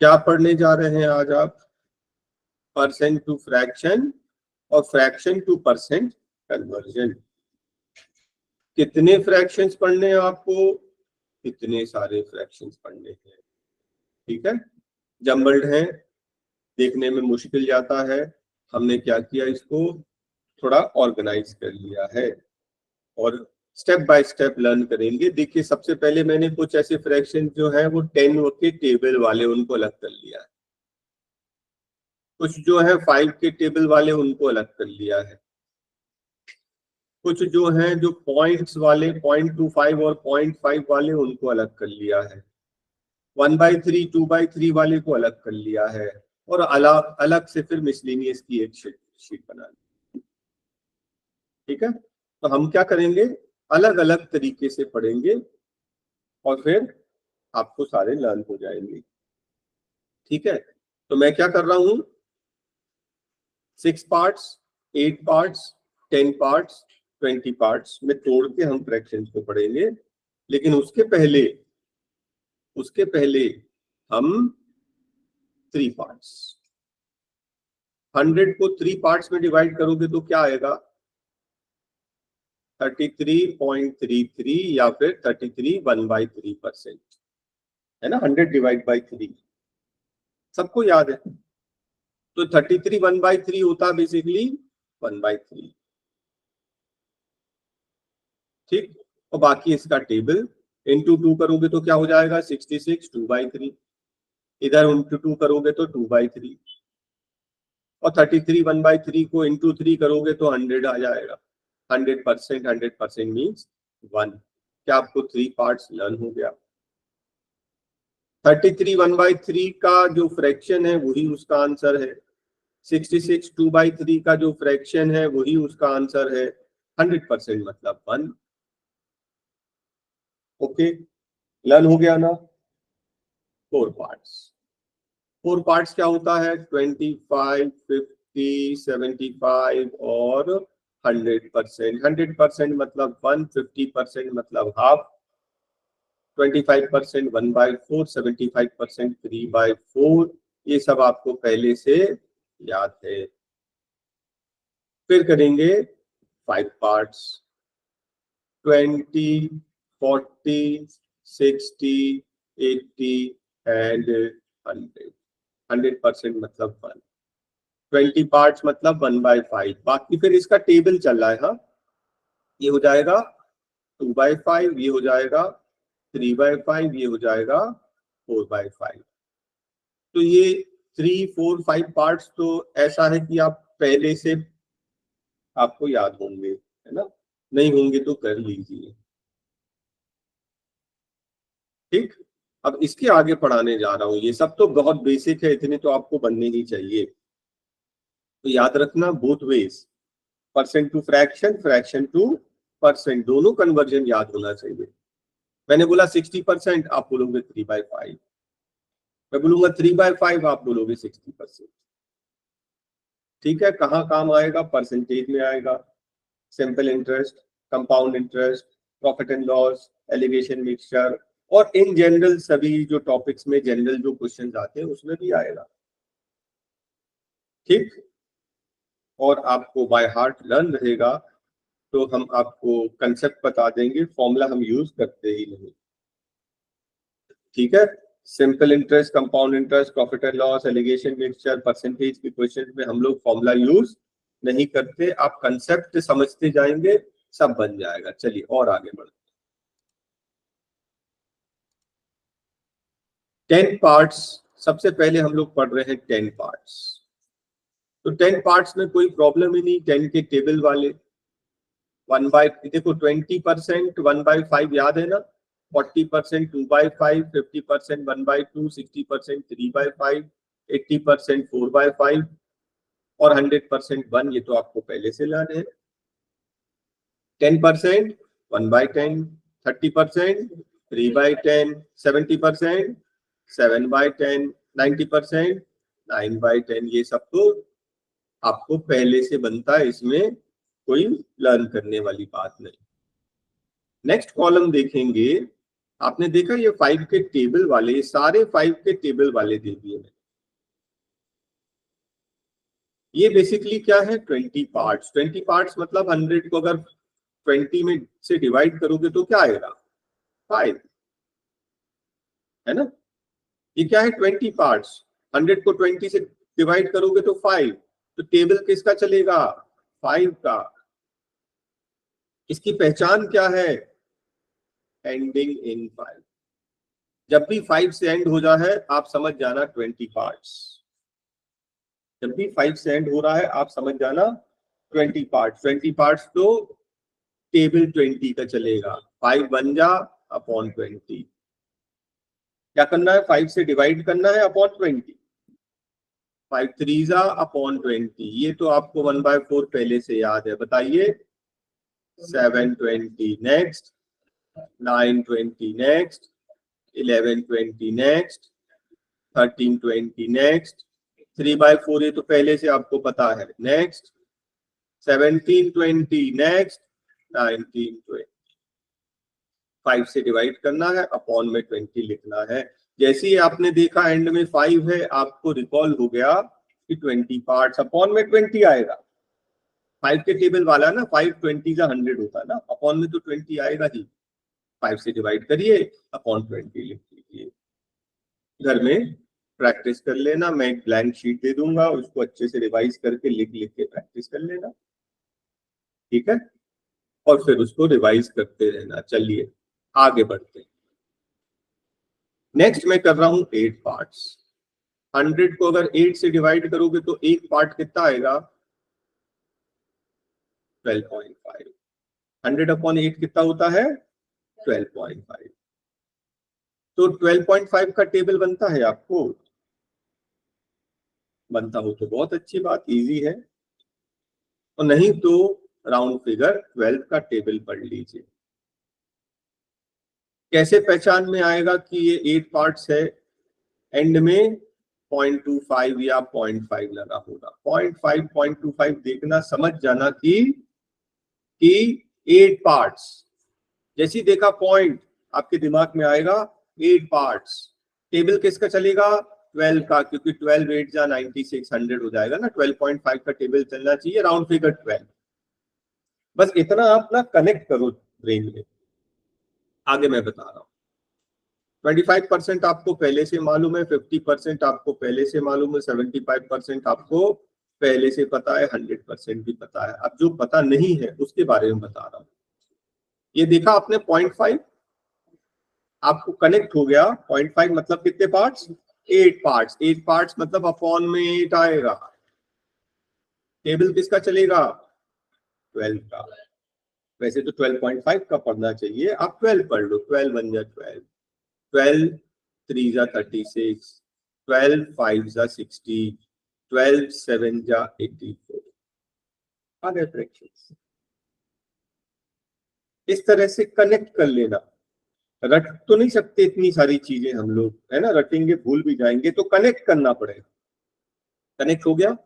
क्या पढ़ने जा रहे हैं आज आप? परसेंट टू फ्रैक्शन और फ्रैक्शन टू परसेंट कन्वर्जन। कितने फ्रैक्शंस पढ़ने हैं आपको? कितने सारे फ्रैक्शंस पढ़ने हैं। ठीक है, जम्बल्ड है, देखने में मुश्किल जाता है। हमने क्या किया, इसको थोड़ा ऑर्गेनाइज कर लिया है और स्टेप बाय स्टेप लर्न करेंगे। देखिए, सबसे पहले मैंने कुछ ऐसे फ्रैक्शन जो है वो 10 के टेबल वाले उनको अलग कर लिया है, कुछ जो है 5 के टेबल वाले उनको अलग कर लिया है, कुछ जो हैं जो पॉइंट्स वाले 0.25 और 0.5 वाले उनको अलग कर लिया है, 1/3 2/3 वाले को अलग कर लिया है, और अलग अलग से फिर मिसलेनियस की एक शीट बना ली। ठीक है, तो हम क्या करेंगे, अलग अलग तरीके से पढ़ेंगे और फिर आपको सारे लर्न हो जाएंगे। ठीक है, तो मैं क्या कर रहा हूं, 6 पार्ट्स, 8 पार्ट्स, 10 पार्ट्स, 20 पार्ट्स में तोड़ के हम फ्रैक्शंस को पढ़ेंगे। लेकिन उसके पहले हम 3 पार्ट्स, 100 को 3 पार्ट्स में डिवाइड करोगे तो क्या आएगा, 33.33 या फिर 33 1/3%, है ना। 100 डिवाइड बाई 3 सबको याद है, तो 33 1/3 होता बेसिकली 1/3। ठीक, और बाकी इसका टेबल इंटू 2 करोगे तो क्या हो जाएगा, 66 2/3, इधर इंटू 2 करोगे तो 2/3, और 33 1/3 को इंटू 3 करोगे तो 100 आ जाएगा। 100%, 100% मीन्स 1। क्या आपको 3 पार्ट्स लर्न हो गया? 33 1/3 का जो फ्रैक्शन है वही उसका आंसर है, 66 2/3 का जो फ्रैक्शन है वही उसका आंसर है, 100% मतलब 1। ओके, लर्न हो गया ना। 4 पार्ट्स, 4 पार्ट्स क्या होता है, 25 50 75 और 100%। 100% मतलब 1, 50% मतलब हाफ, 25% 1/4, 75% 3/4। ये सब आपको पहले से याद है। फिर करेंगे 5 पार्ट्स, 20 40 60 80 एंड 100। 100% मतलब 1, 20 पार्ट्स मतलब 1/5। बाकी फिर इसका टेबल चल रहा है। हाँ, ये हो जाएगा 2/5, ये हो जाएगा 3/5, ये हो जाएगा 4/5। तो ये 3 4 5 पार्ट्स तो ऐसा है कि आप पहले से आपको याद होंगे, है ना। नहीं होंगे तो कर लीजिए। ठीक, अब इसके आगे पढ़ाने जा रहा हूं, ये सब तो बहुत बेसिक है, इतने तो आपको बनने ही चाहिए। तो याद रखना, both ways, percent to fraction, fraction to percent, दोनों कन्वर्जन याद होना चाहिए। मैंने बोला 60%, आप बोलोगे 3/5। मैं बोलूंगा 3/5, आप बोलोगे 60%। ठीक है, कहाँ काम आएगा, परसेंटेज में आएगा। Simple interest, compound interest, profit and loss, alligation mixture, और इन जनरल सभी जो टॉपिक्स में जनरल जो क्वेश्चंस आते हैं उसमें भी आएगा। ठीक, और आपको बाय हार्ट लर्न रहेगा, तो हम आपको कंसेप्ट बता देंगे, फॉर्मूला हम यूज करते ही नहीं। ठीक है, simple interest, compound interest, profit and loss, alligation mixture, percentage के क्वेश्चन में हम लोग फॉर्मूला यूज नहीं करते। आप कंसेप्ट समझते जाएंगे, सब बन जाएगा। चलिए और आगे बढ़ते। 10 पार्ट्स, सबसे पहले हम लोग पढ़ रहे हैं 10 पार्ट्स। तो 10 पार्ट्स में कोई प्रॉब्लम ही नहीं, 10 के टेबल वाले। 20% 1/5 याद है ना, 40% 2/5, 50% 1/2, 60% 3/5, 80% 4/5 और 100% 1। ये तो आपको पहले से लर्न है। 10% 1/10, 30% 3/10, 70% 7/10, 90% 9/10। ये सब तो आपको पहले से बनता है, इसमें कोई लर्न करने वाली बात नहीं। नेक्स्ट कॉलम देखेंगे, आपने देखा ये 5 के टेबल वाले, ये सारे 5 के टेबल वाले दे दिए मैंने। ये बेसिकली क्या है, 20 पार्ट्स। 20 पार्ट्स मतलब 100 को अगर 20 में से डिवाइड करोगे तो क्या आएगा, 5, है ना। ये क्या है, 20 पार्ट्स। 100 को 20 से डिवाइड करोगे तो 5, तो टेबल किसका चलेगा, 5 का। इसकी पहचान क्या है, एंडिंग इन 5। जब भी 5 से एंड हो जाए आप समझ जाना 20 पार्ट्स। जब भी 5 से एंड हो रहा है आप समझ जाना 20 पार्ट्स। 20 पार्ट्स तो टेबल 20 का चलेगा। 5 बन जा अपॉन 20। क्या करना है, 5 से डिवाइड करना है अपॉन 20। 5 3 अपॉन 20। ये तो आपको 1/4 पहले से याद है, बताइए। 720 नेक्स्ट, 920 नेक्स्ट, 1120 नेक्स्ट, 1320 नेक्स्ट, 3/4 ये तो पहले से आपको पता है, नेक्स्ट 1720 नेक्स्ट, 1920। 5 से डिवाइड करना है, अपॉन में 20 लिखना है। जैसे ही आपने देखा एंड में 5 है, आपको रिकॉल हो गया कि 20 पार्ट्स, अपॉन में 20 आएगा। 5 के टेबल वाला ना, 5 20 का 100 होता है ना, अपॉन में तो 20 आएगा ही। 5 से डिवाइड करिए, अपॉन 20 लिख लीजिए। घर में प्रैक्टिस कर लेना, मैं एक ब्लैंक शीट दे दूंगा, उसको अच्छे से रिवाइज करके लिख लिख के प्रैक्टिस कर लेना, ठीक है। और फिर उसको रिवाइज करते रहना। चलिए आगे बढ़ते हैं। नेक्स्ट मैं कर रहा हूं 8 पार्ट्स। 100 को अगर 8 से डिवाइड करोगे तो एक पार्ट कितना आएगा, 12.5। 100 अपॉन 8 कितना होता है, 12.5। तो 12.5 का टेबल बनता है आपको, बनता हो तो बहुत अच्छी बात, इजी है। और नहीं तो राउंड फिगर 12 का टेबल पढ़ लीजिए। कैसे पहचान में आएगा कि ये 8 पार्ट्स है, एंड में 0.25 या 0.5 लगा होगा। 0.5 0.25 देखना, समझ जाना कि 8 पार्ट्स। जैसे ही देखा पॉइंट, आपके दिमाग में आएगा 8 पार्ट्स। टेबल किसका चलेगा, 12 का, क्योंकि 12 8 जा 96, 100 हो जाएगा ना। 12.5 का टेबल चलना चाहिए, राउंड फिगर 12। बस इतना आप ना कनेक्ट करो ब्रेन में। आगे मैं बता रहा हूँ। 25% आपको पहले से मालूम है, 50% आपको पहले से मालूम है, 75% आपको पहले से पता है, 100% भी पता है। अब जो पता नहीं है उसके बारे में बता रहा हूँ। ये देखा आपने 0.5, आपको कनेक्ट हो गया। 0.5 मतलब कितने पार्ट्स, 8 पार्ट्स। 8 पार्ट्स मतलब अपॉन में 8 आएगा। टेबल किसका चलेगा, 12 का। वैसे तो 12.5 का पढ़ना चाहिए, आप 12 पढ़ लो। 12 बन जा 12, 12 3 जा 36, 12 5 जा 60, 12 7 जा 84। आ गए फ्रैक्शंस। इस तरह से कनेक्ट कर लेना। रट तो नहीं सकते इतनी सारी चीजें हम लोग, है ना, रटेंगे भूल भी जाएंगे, तो कनेक्ट करना पड़ेगा। कनेक्ट हो गया।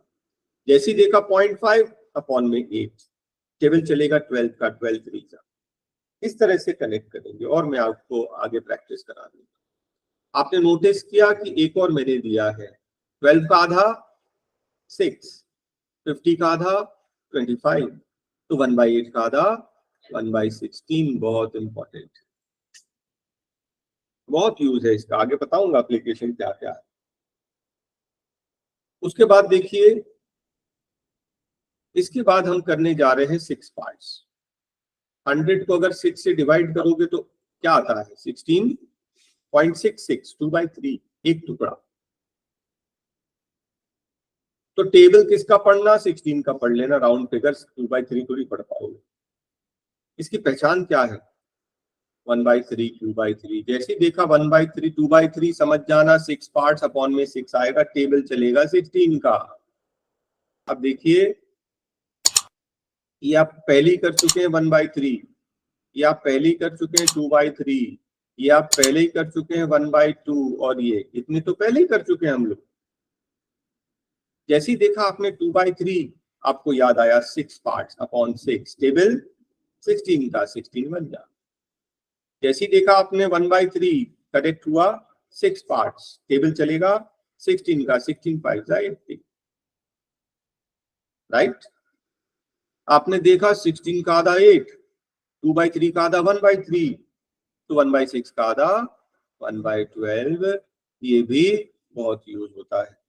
जैसे देखा 0.5 अपॉन में 8, टेबल चलेगा 12 का, 12 3 जा। इस तरह से कनेक्ट करेंगे और मैं आपको आगे प्रैक्टिस करा दूंगा। आपने नोटिस किया कि एक और मैंने दिया है, 12 का आधा 6, 50 का आधा 25, तो 1/8 का आधा 1/16। बहुत इंपॉर्टेंट, बहुत यूज है इसका, आगे बताऊंगा एप्लीकेशन क्या क्या है। उसके बाद देखिए, इसके बाद हम करने जा रहे हैं 6 पार्ट्स। 100 को अगर 6 से डिवाइड करोगे तो क्या आता है, 16.66, 2/3, एक टुकड़ा। तो टेबल किसका पढ़ना, 16 का पढ़ लेना, राउंड फिगर्स 2/3 थोड़ी पढ़ पाओगे। इसकी पहचान क्या है, 1/3, 2/3। जैसे देखा 1/3, 2/3 समझ जाना, 6 पार्ट्स अपॉन में 6 आएगा, टेबल चलेगा 16 का। अब देखिए, ये आप पहले ही कर चुके हैं 1/3, ये आप पहले ही कर चुके हैं 2/3, ये आप पहले ही कर चुके हैं 1/2, और ये इतने तो पहले ही कर चुके हैं हम लोग। जैसे ही देखा आपने 2/3, आपको याद आया 6 पार्ट्स अपॉन 6, टेबल 16 का, 16 बन जा। जैसे ही देखा आपने 1/3 करेक्ट हुआ, 6 पार्ट्स, टेबल चलेगा 16 का, 16 5 80, राइट। आपने देखा 16 का आधा 8, 2/3 का आधा 1/3, तो 1/6 का आधा 1/12, ये भी बहुत यूज होता है।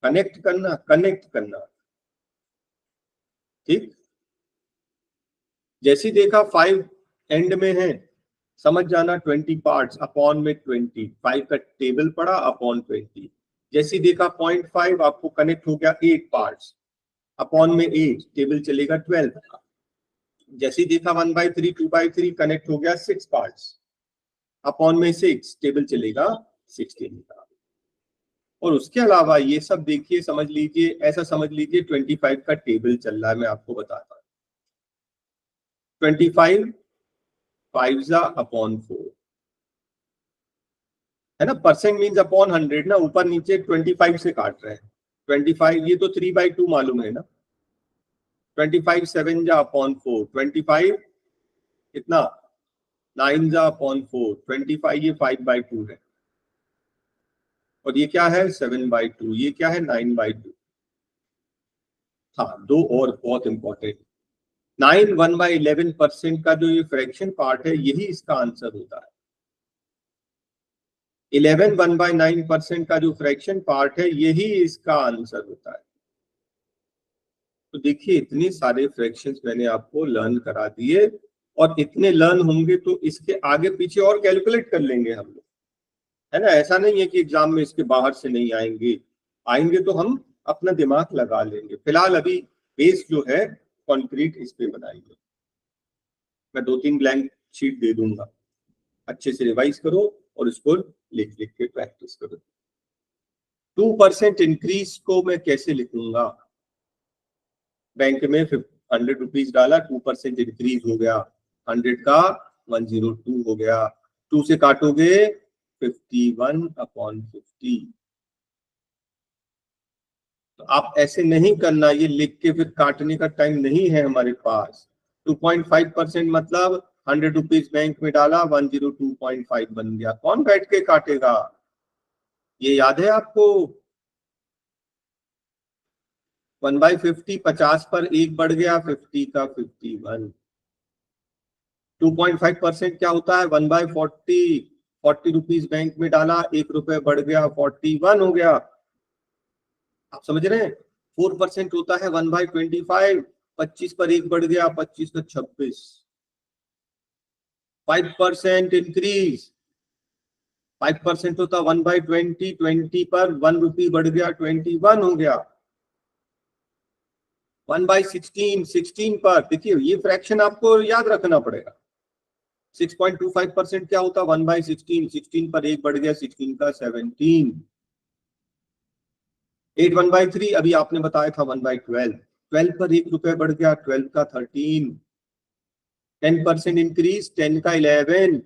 कनेक्ट करना, कनेक्ट करना, ठीक। जैसे देखा 5 एंड में है, समझ जाना 20 पार्ट्स अपॉन में 20, 5 का टेबल पड़ा अपॉन 20। जैसे देखा 0.5 आपको कनेक्ट हो गया 8 पार्ट्स अपॉन में 8, टेबल चलेगा 12 का। जैसे देखा 1/3 2/3 कनेक्ट हो गया 6 पार्ट्स अपॉन में 6, टेबल चलेगा 16 का। और उसके अलावा ये सब देखिए, समझ लीजिए, ऐसा समझ लीजिए 25 का टेबल चल रहा है, मैं आपको बताता हूँ। 25 5 अपॉन 4 है ना, परसेंट मीन्स अपॉन 100 ना, ऊपर नीचे 25 से काट रहे हैं। 25 ये तो 3/2 मालूम है ना, 25 7 अपॉन 4, 25 कितना 9 अपॉन 4, 25 ये 5/2 है, और ये क्या है 7/2, ये क्या है 9/2। हाँ, दो और बहुत इंपॉर्टेंट, 9 1/11% का जो ये फ्रैक्शन पार्ट है, यही इसका आंसर होता है। 11 1/9% का जो फ्रैक्शन पार्ट है, यही इसका आंसर होता है। तो देखिए इतने सारे फ्रैक्शंस मैंने आपको लर्न करा दिए, और इतने लर्न होंगे तो इसके आगे पीछे और कैलकुलेट कर लेंगे हम लोग, है ना। ऐसा नहीं है कि एग्जाम में इसके बाहर से नहीं आएंगे, आएंगे तो हम अपना दिमाग लगा लेंगे। फिलहाल अभी बेस जो है कंक्रीट इस पे बनाइए। मैं 2-3 ब्लैंक शीट दे दूंगा, अच्छे से रिवाइज करो और इसको लिख लिख के प्रैक्टिस करो। 2% इंक्रीज को मैं कैसे लिखूंगा? बैंक में 100 रुपीज डाला, 2% इंक्रीज हो गया, 100 का 102 हो गया, 2 से काटोगे 51/50। तो आप ऐसे नहीं करना, ये लिख के फिर काटने का टाइम नहीं है हमारे पास। 2.5% मतलब 100 रुपीज बैंक में डाला, 102.5 बन गया, कौन बैठ के काटेगा? ये याद है आपको? 1/50, 50 पर एक बढ़ गया, 50 का 51। 2.5% क्या होता है? 1/40, 40 रुपीज बैंक में डाला, 1 रुपए बढ़ गया, 41 हो गया। आप समझ रहे हैं? 4% होता है 1/25, 25 पर एक बढ़ गया, 25 का 26। 5% इंक्रीज, 5% होता 1/20, 20 पर 1 रुपी बढ़ गया, 21 हो गया। 1/16, 16 पर, देखिए ये फ्रैक्शन आपको याद रखना पड़ेगा। 6.25% क्या होता? 1/16, 16 पर एक बढ़ गया, 16 का 17। 8 1/3 अभी आपने बताया था 1/12, 12 पर एक रुपए बढ़ गया, 12 का 13। 10% इंक्रीज, 10 का 11।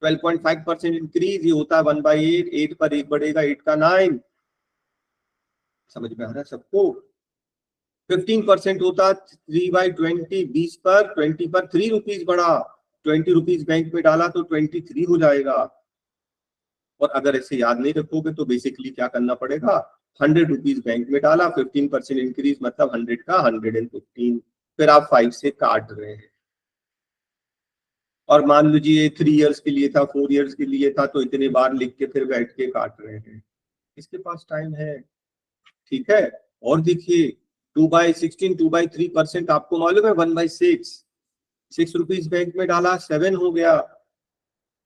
12.5% इंक्रीज, ये होता है 1/8, 8 पर एक बढ़ेगा, 8 का 9। समझ में आ रहा है सबको? 15% होता 3/20, 20 पर 20 पर 3 रुपीज बढ़ा, 20 रुपीज बैंक में डाला तो 23 हो जाएगा। और अगर ऐसे याद नहीं रखोगे तो बेसिकली क्या करना पड़ेगा? 100 रुपीज बैंक में डाला, 15% इंक्रीज मतलब 100 का 115, फिर आप 5 से काट रहे हैं। और मान लीजिए 3 इयर्स के लिए था, 4 इयर्स के लिए था, तो इतने बार लिख के फिर बैठ के काट रहे हैं। इसके पास टाइम है, ठीक है। और देखिए 2/16, 2/3% आपको मालूम है 1/6, 6 रुपीज बैंक में डाला, 7 हो गया।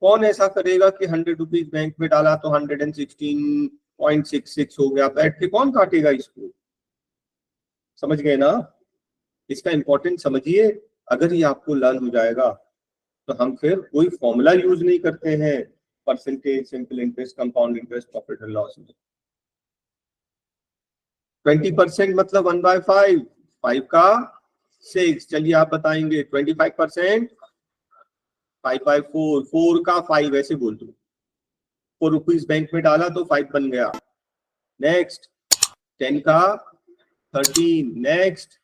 कौन ऐसा करेगा कि 100 रुपीज बैंक में डाला तो 116.66 हो गया? बैठ के कौन काटेगा इसको? समझ गए ना? इसका इंपॉर्टेंट समझिए। अगर ये आपको लर्न हो जाएगा तो हम फिर कोई फॉर्मूला यूज नहीं करते हैं percentage, simple interest, compound interest, profit and loss में। 20% मतलब 1/5, 5 का 6। चलिए आप बताएंगे 25%, 5/4, 4 का 5, ऐसे बोल दो। 4 रुपीज बैंक में डाला तो 5 बन गया। नेक्स्ट 10 का 13, नेक्स्ट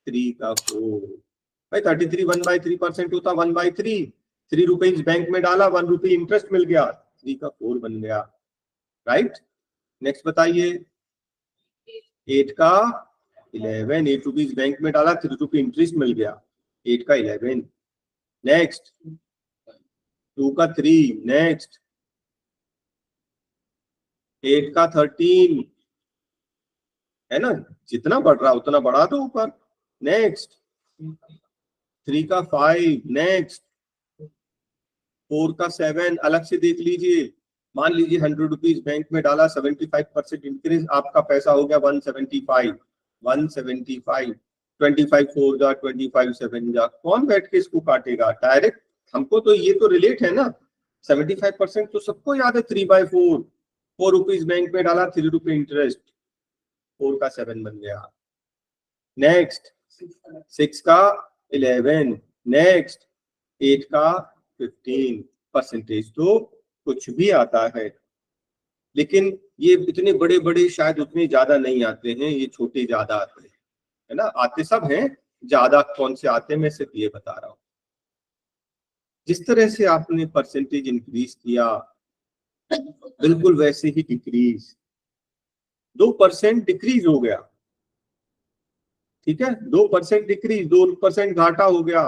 3 का 4। भाई 33 1/3% होता 1/3, 3 रुपीज बैंक में डाला, 1 रुपी इंटरेस्ट मिल गया, 3 का 4 बन गया, राइट। नेक्स्ट बताइए, 8 का 11, 8 रुपीज बैंक में डाला, 3 रुपी इंटरेस्ट मिल गया, 8 का 11। नेक्स्ट 2 का 3, नेक्स्ट 8 का 13, है ना, जितना बढ़ रहा उतना बढ़ा दो ऊपर। नेक्स्ट 3 का 5, नेक्स्ट 4 का 7, अलग से देख लीजिए। मान लीजिए 100 रुपीज बैंक में डाला, 75% इंक्रीज, आपका पैसा हो गया 175, 175, 25 4 जा, 25 7 जा, कौन बैठ के इसको काटेगा डायरेक्ट? हमको तो ये तो रिलेट है ना, 75% तो सबको याद है, 3/4, 4 रुपीज बैंक में डाला, 3 रुपए इंटरेस्ट, 4 का 7 बन गया। नेक्स्ट 6 का 11, नेक्स्ट 8 का 15। परसेंटेज तो कुछ भी आता है, लेकिन ये इतने बड़े बड़े शायद उतने ज्यादा नहीं आते हैं, ये छोटे ज्यादा आते हैं, है ना। आते सब हैं, ज्यादा कौन से आते हैं मैं सिर्फ ये बता रहा हूं। जिस तरह से आपने परसेंटेज इंक्रीज किया, बिल्कुल वैसे ही डिक्रीज, 2% डिक्रीज हो गया, ठीक है, 2% डिक्रीज, 2% घाटा हो गया।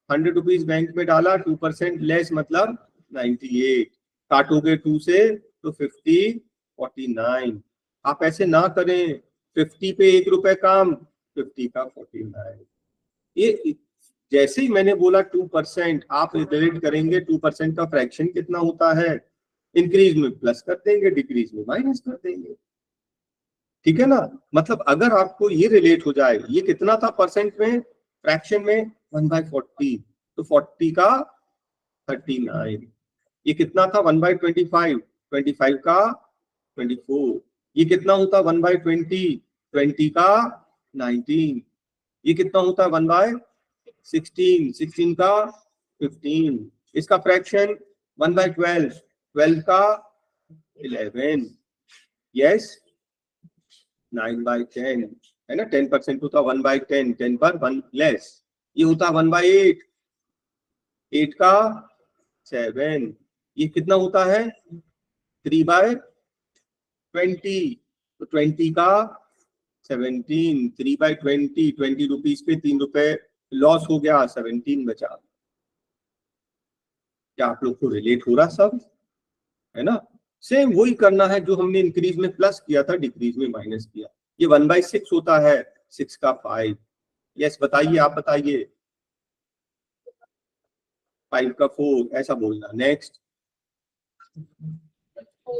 100 रुपीज बैंक में डाला, 2% लेस मतलब 98, काटोगे 2 से तो 50, 49। आप ऐसे ना करें, 50 पे 1 रुपए काम, 50 का 49। ये जैसे ही मैंने बोला 2%, आप रिलेट करेंगे 2% का फ्रैक्शन कितना होता है, इंक्रीज में प्लस कर देंगे, डिक्रीज में माइनस कर देंगे, ठीक है ना। मतलब अगर आपको ये रिलेट हो जाए, ये कितना था परसेंट में, फ्रैक्शन में 1/40, तो 40 का 39। ये कितना था 1/25, 25 का 24। ये कितना होता 1/20, 20 का 19। ये कितना होता 1/16, 16 का 15। इसका फ्रैक्शन 1/12, 12 का 11। यस, 9/10, है ना। 10% होता 1/10, 10 पर 1 लेस। ये होता 1/8, 8 का 7। ये कितना होता है 3/20, तो 20 का 17, 3/20, 20 रुपीज पे 3 रुपए लॉस हो गया, 17 बचा। क्या आप लोग को रिलेट हो रहा सब, है ना। सेम वही करना है जो हमने इंक्रीज में प्लस किया था, डिक्रीज में माइनस किया। ये 1/6 होता है, 6 का 5। यस बताइए, आप बताइए, 5 का 4, ऐसा बोलना। नेक्स्ट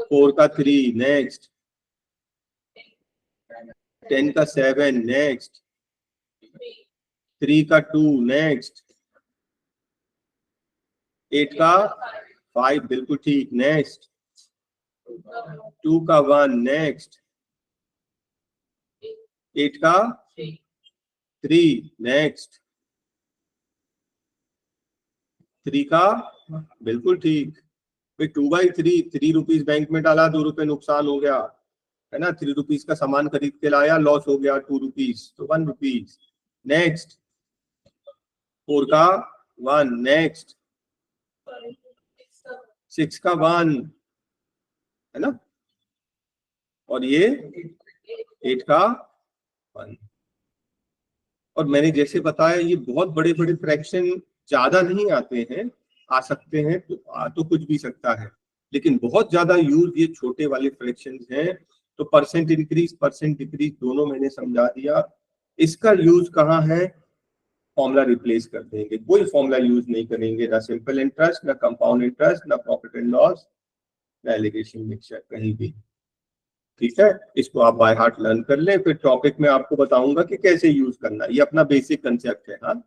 4 का 3, नेक्स्ट 10 का 7, नेक्स्ट 3 का 2, नेक्स्ट 8 का 5, बिल्कुल ठीक। नेक्स्ट 2 का 1, नेक्स्ट 8 का 3, नेक्स्ट 3 का, बिल्कुल ठीक। 2/3, 3 रुपीज बैंक में डाला, 2 रुपए नुकसान हो गया, है ना। 3 रुपीज का सामान खरीद के लाया, लॉस हो गया 2 रुपीज, तो 1 रुपीज। नेक्स्ट 4 का 1, नेक्स्ट 6 का 1, है ना, और ये 8 का 1। और मैंने जैसे बताया, ये बहुत बड़े बड़े फ्रैक्शन ज्यादा नहीं आते हैं, आ सकते हैं तो आ तो कुछ भी सकता है, लेकिन बहुत ज्यादा यूज ये छोटे वाले फ्रैक्शंस हैं। तो परसेंट इंक्रीज परसेंट डिक्रीज दोनों मैंने समझा दिया। इसका यूज कहाँ है, फॉर्मूला रिप्लेस कर देंगे, कोई फॉर्मूला यूज नहीं करेंगे, ना सिंपल इंटरेस्ट, ना कंपाउंड इंटरेस्ट, ना प्रॉफिट एंड लॉस, ना एलिगेशन मिक्सचर, कहीं भी। ठीक है, इसको आप बाय हार्ट लर्न कर लें, फिर टॉपिक में आपको बताऊंगा कि कैसे यूज करना है। ये अपना बेसिक कंसेप्ट है। हाँ।